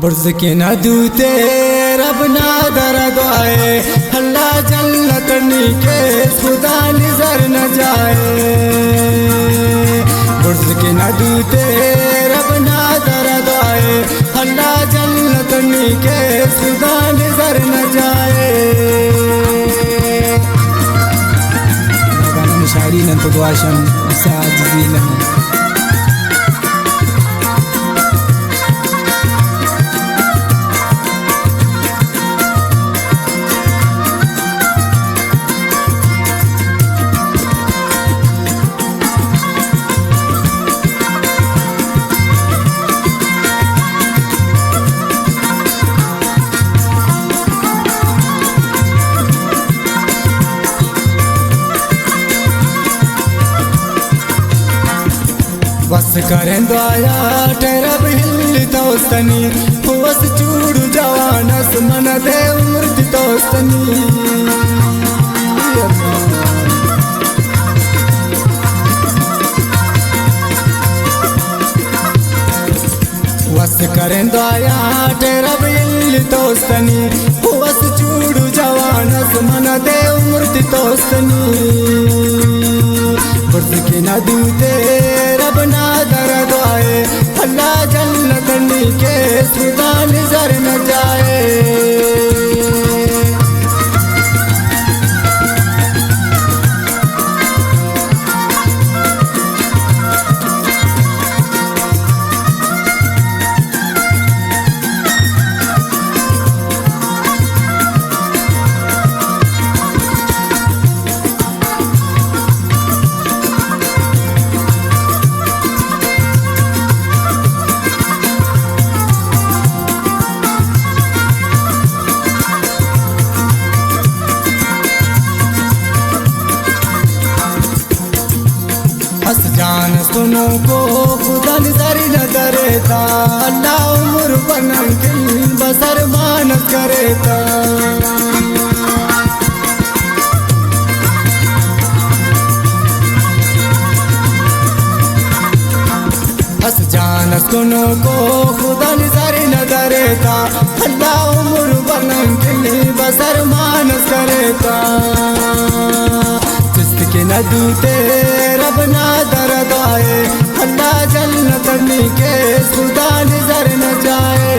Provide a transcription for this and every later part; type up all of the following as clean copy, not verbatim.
बुर्ज के न दूते रब ना दर्द आए, अल्लाह जन्नत के खुदा नजर न जाए। बुर्ज के न दूते रब ना दर्द आए, अल्लाह जन्नत के खुदा नजर न जाए। शायरी नंत गुआशम साजिजी नहीं बस करें दुआया ठहरब हिल दोस्तनी, बस चूड़ू जवानस मन दे उम्र दोस्तनी। बस करें दुआया ठहरब हिल दोस्तनी, बस चूड़ू जवानस मन दे उम्र दोस्तनी। बुर्ज के न दूते रब ना दर्द आए, अल्लाह जन्नत के खुदा नजर न जाए। जान सुनो को खुदा नजर न करेता, अल्लाह उम्र बनम दिल बसर मान करेता। हस जान सुनो को खुदा नजर न करेता, अल्लाह उम्र बनम दिल बसर मान करेता। के न दूते रब ना दर्द आए, अल्लाह जन्नत के खुदा नजर न जाए।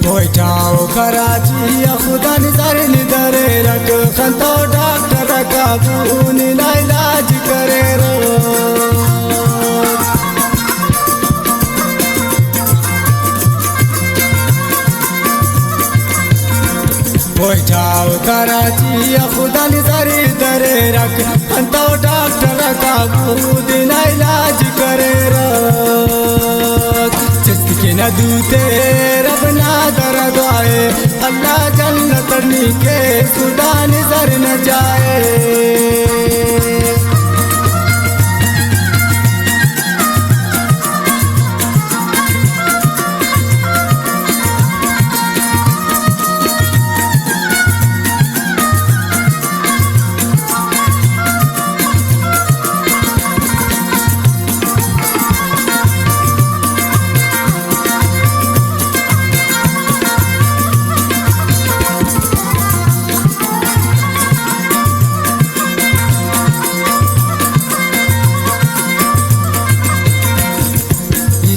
बैठाओ कराची या खुदा नजर निदरे रख, खंतो डॉक्टर का खून इलाज करे रो। बैठाओ कराची या खुदा नजर निदरे रख, खंतो डॉक्टर का खून इलाज करे रो। जिसके न दूते रब ना दर्द आए, अल्लाह जन्नत के खुदा नजर न जाए।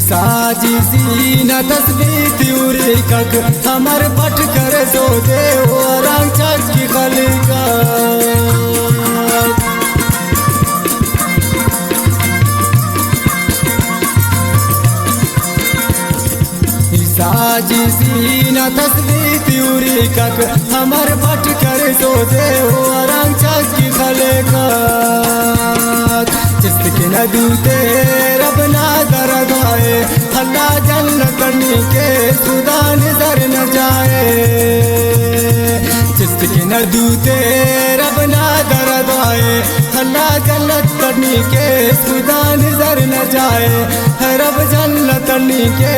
साजिजी न तस्बीह त्यूरी कक हमर पट कर सो दे रंग चक की खलिका। साजिजी न तस्बीह सियूरी कक हमार पट कर तो दे हो आराम चक्की खले का जिसके न दूते रब ना दर्द आए अल्लाह जन्नत करनी के खुदा नजर न जाए जिसके न दूते रब ना दर्द आए अल्लाह जन्नत करनी के खुदा नजर न जाए रब जन्नत करनी के